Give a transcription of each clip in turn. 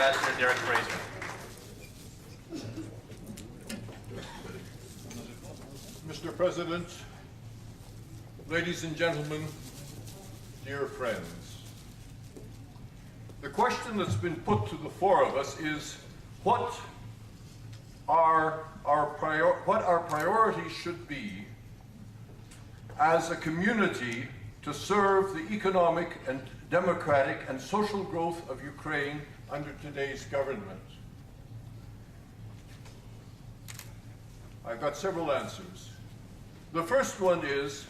Ambassador Derek Fraser. Mr. President, ladies and gentlemen, dear friends, the question that's been put to the four of us is what our priorities should be as a community to serve the economic and democratic and social growth of Ukraine under today's government. I've got several answers. The first one is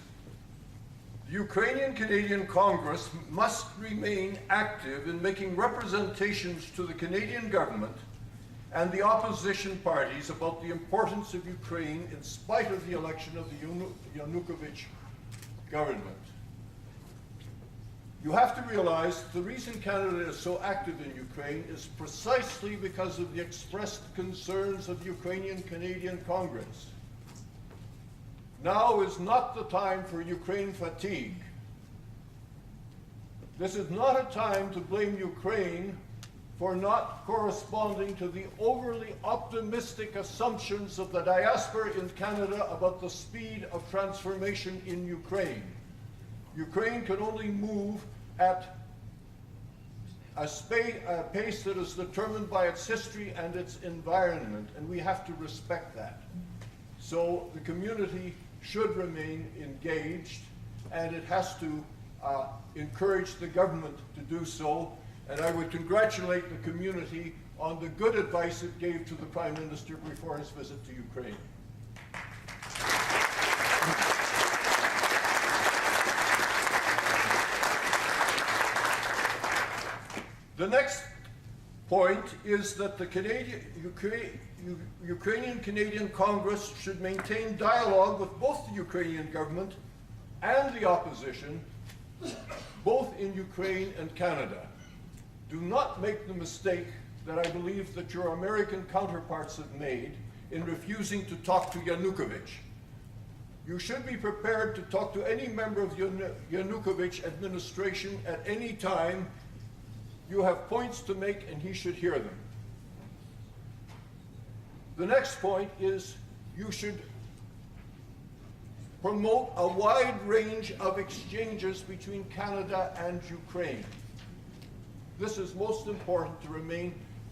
the Ukrainian-Canadian Congress must remain active in making representations to the Canadian government and the opposition parties about the importance of Ukraine in spite of the election of the Yanukovych government. You have to realize the reason Canada is so active in Ukraine is precisely because of the expressed concerns of the Ukrainian-Canadian Congress. Now is not the time for Ukraine fatigue. This is not a time to blame Ukraine for not corresponding to the overly optimistic assumptions of the diaspora in Canada about the speed of transformation in Ukraine. Ukraine can only move at a pace that is determined by its history and its environment, and we have to respect that. So the community should remain engaged, and it has to encourage the government to do so. And I would congratulate the community on the good advice it gave to the Prime Minister before his visit to Ukraine. The next point is that the Ukrainian-Canadian Congress should maintain dialogue with both the Ukrainian government and the opposition, both in Ukraine and Canada. Do not make the mistake that I believe that your American counterparts have made in refusing to talk to Yanukovych. You should be prepared to talk to any member of the Yanukovych administration at any time. You have points to make and he should hear them. The next point is you should promote a wide range of exchanges between Canada and Ukraine. This is most important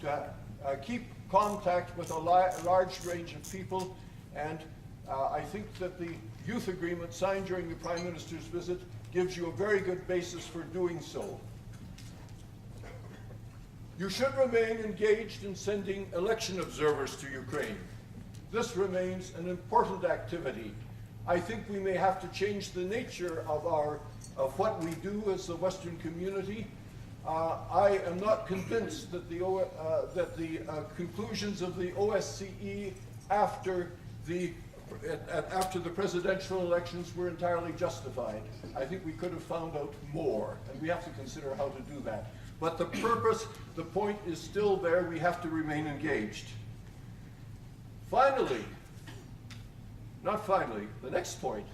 to keep contact with a large range of people, and I think that the youth agreement signed during the Prime Minister's visit gives you a very good basis for doing so. You should remain engaged in sending election observers to Ukraine. This remains an important activity. I think we may have to change the nature of what we do as the Western community. I am not convinced that the conclusions of the OSCE after the presidential elections were entirely justified. I think we could have found out more, and we have to consider how to do that. But the purpose, the point is still there. We have to remain engaged. Finally, not finally, the next point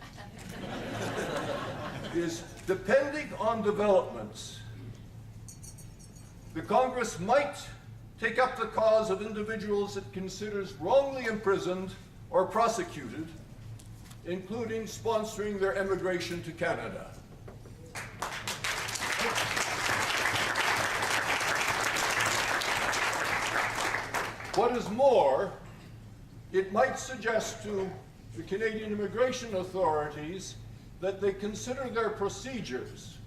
is depending on developments, the Congress might take up the cause of individuals it considers wrongly imprisoned or prosecuted, including sponsoring their emigration to Canada. What is more, it might suggest to the Canadian immigration authorities that they consider their procedures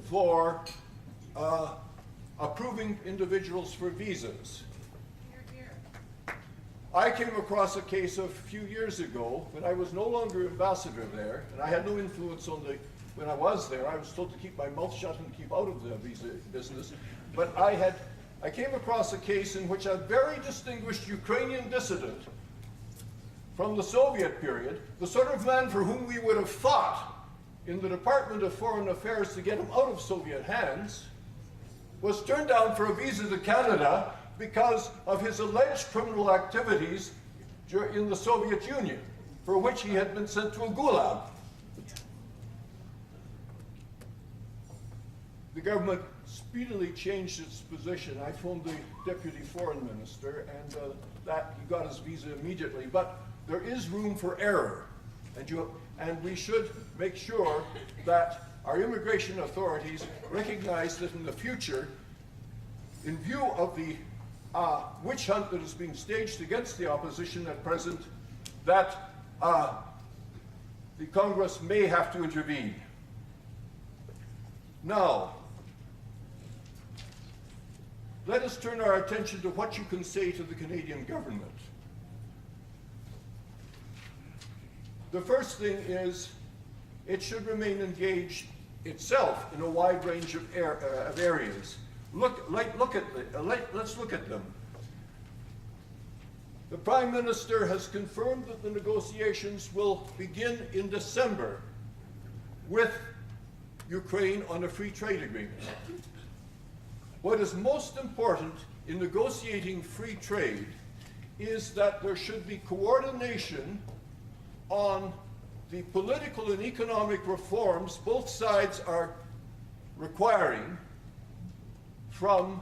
for approving individuals for visas. I came across a case a few years ago when I was no longer ambassador there, and I had no influence on when I was there. I was told to keep my mouth shut and keep out of the visa business. But I came across a case in which a very distinguished Ukrainian dissident from the Soviet period, the sort of man for whom we would have fought in the Department of Foreign Affairs to get him out of Soviet hands, was turned down for a visa to Canada because of his alleged criminal activities in the Soviet Union, for which he had been sent to a gulag. The government speedily changed its position. I phoned the Deputy Foreign Minister, and he got his visa immediately. But there is room for error, and we should make sure that our immigration authorities recognize that in the future, in view of the witch hunt that is being staged against the opposition at present, that the Congress may have to intervene. Now, let us turn our attention to what you can say to the Canadian government. The first thing is it should remain engaged itself in a wide range of areas. Let's look at them. The Prime Minister has confirmed that the negotiations will begin in December with Ukraine on a free trade agreement. What is most important in negotiating free trade is that there should be coordination on the political and economic reforms both sides are requiring from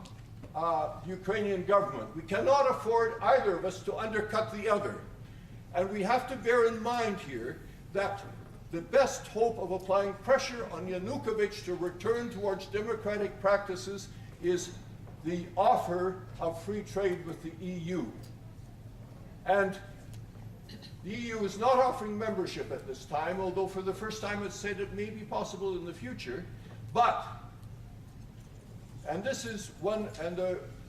the Ukrainian government. We cannot afford either of us to undercut the other. And we have to bear in mind here that the best hope of applying pressure on Yanukovych to return towards democratic practices is the offer of free trade with the EU. And the EU is not offering membership at this time, although for the first time it said it may be possible in the future. But, and this is one, and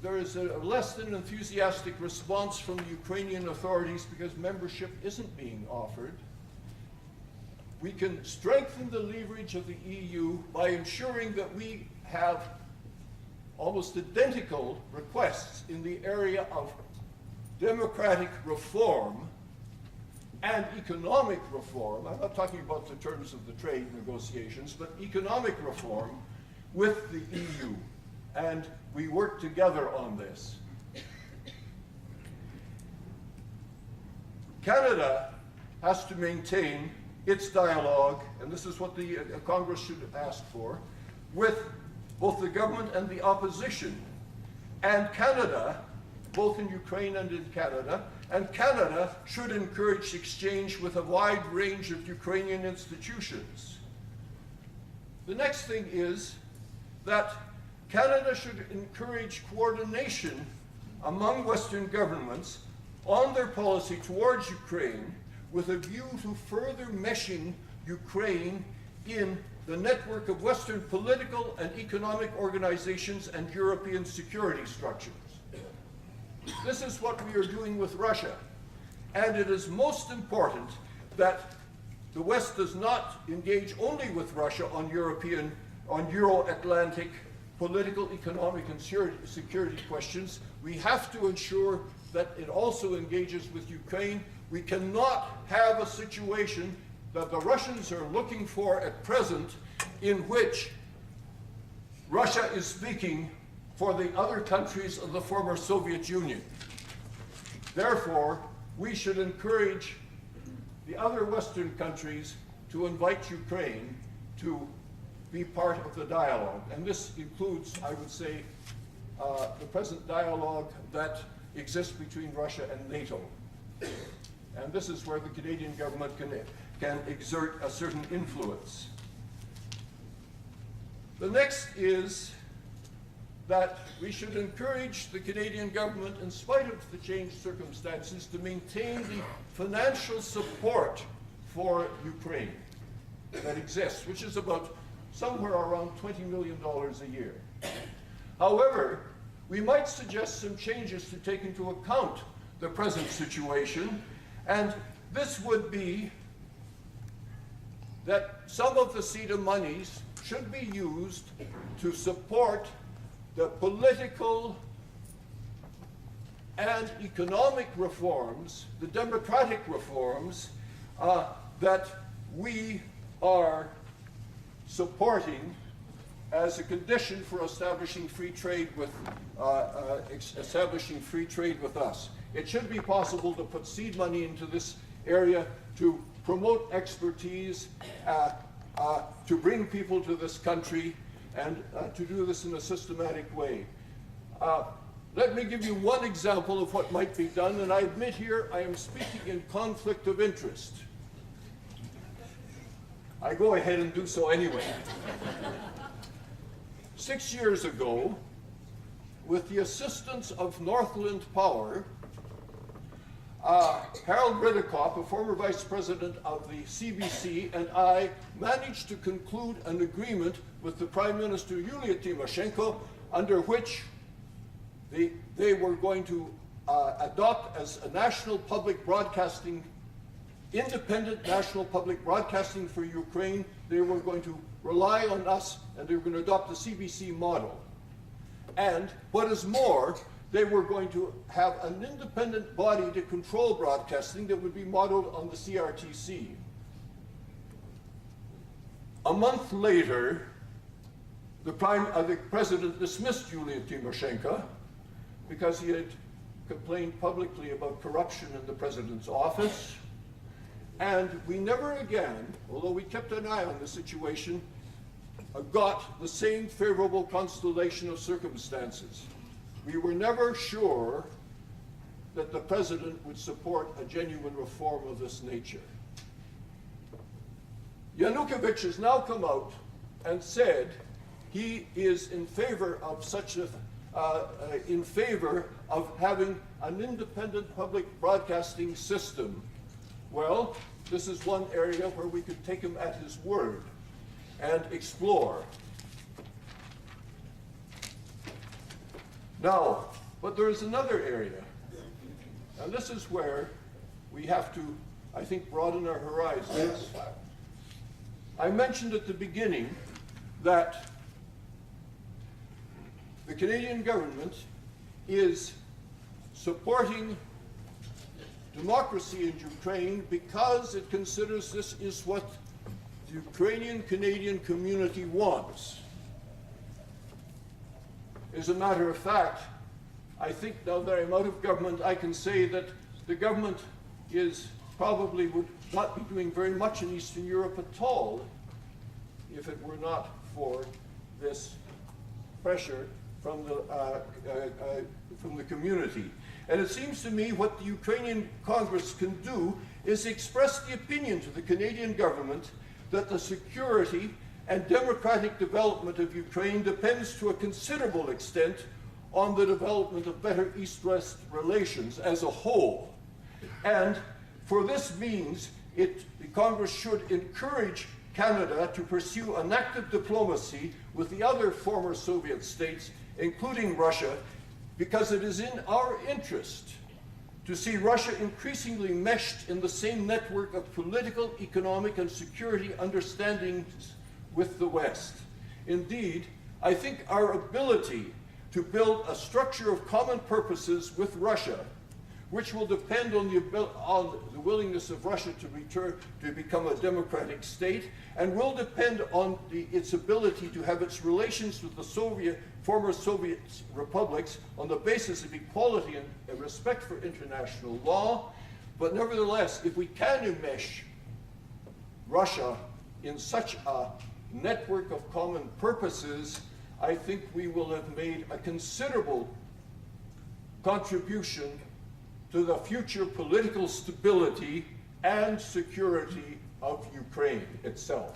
there is a less than enthusiastic response from the Ukrainian authorities because membership isn't being offered. We can strengthen the leverage of the EU by ensuring that we have almost identical requests in the area of democratic reform and economic reform. I'm not talking about the terms of the trade negotiations, but economic reform with the EU. And we work together on this. Canada has to maintain its dialogue, and this is what the Congress should ask for, with both the government and the opposition. And Canada, both in Ukraine and in Canada, and Canada should encourage exchange with a wide range of Ukrainian institutions. The next thing is that Canada should encourage coordination among Western governments on their policy towards Ukraine with a view to further meshing Ukraine in the network of Western political and economic organizations and European security structures. This is what we are doing with Russia. And it is most important that the West does not engage only with Russia on Euro-Atlantic political, economic, and security questions. We have to ensure that it also engages with Ukraine. We cannot have a situation that the Russians are looking for at present in which Russia is speaking for the other countries of the former Soviet Union. Therefore, we should encourage the other Western countries to invite Ukraine to be part of the dialogue. And this includes, I would say, the present dialogue that exists between Russia and NATO. And this is where the Canadian government can exert a certain influence. The next is that we should encourage the Canadian government, in spite of the changed circumstances, to maintain the financial support for Ukraine that exists, which is about somewhere around $20 million a year. However, we might suggest some changes to take into account the present situation, and this would be that some of the CETA monies should be used to support the political and economic reforms, the democratic reforms that we are supporting as a condition for establishing free trade with us. It should be possible to put seed money into this area to promote expertise, to bring people to this country, and to do this in a systematic way. Let me give you one example of what might be done, and I admit here I am speaking in conflict of interest. I go ahead and do so anyway. 6 years ago, with the assistance of Northland Power, Harold Ridikoff, a former vice president of the CBC, and I managed to conclude an agreement with the Prime Minister Yulia Tymoshenko, under which they were going to adopt as a national public broadcasting, independent national public broadcasting for Ukraine. They were going to rely on us, and they were going to adopt the CBC model. And what is more, they were going to have an independent body to control broadcasting that would be modeled on the CRTC. A month later, the president dismissed Yulia Tymoshenko because he had complained publicly about corruption in the president's office. And we never again, although we kept an eye on the situation, got the same favorable constellation of circumstances. We were never sure that the president would support a genuine reform of this nature. Yanukovych has now come out and said he is in favor of in favor of having an independent public broadcasting system. Well, this is one area where we could take him at his word and explore. Now, but there is another area, and this is where we have to, I think, broaden our horizons. I mentioned at the beginning that the Canadian government is supporting democracy in Ukraine because it considers this is what the Ukrainian-Canadian community wants. As a matter of fact, I think now that I'm out of government, I can say that the government probably would not be doing very much in Eastern Europe at all if it were not for this pressure from the community. And it seems to me what the Ukrainian Congress can do is express the opinion to the Canadian government that the security and democratic development of Ukraine depends to a considerable extent on the development of better East-West relations as a whole. And for this means, the Congress should encourage Canada to pursue an active diplomacy with the other former Soviet states, including Russia, because it is in our interest to see Russia increasingly meshed in the same network of political, economic, and security understandings with the West. Indeed, I think our ability to build a structure of common purposes with Russia, which will depend on the willingness of Russia to become a democratic state, and will depend on its ability to have its relations with the former Soviet republics on the basis of equality and respect for international law. But nevertheless, if we can enmesh Russia in such a network of common purposes, I think we will have made a considerable contribution to the future political stability and security of Ukraine itself.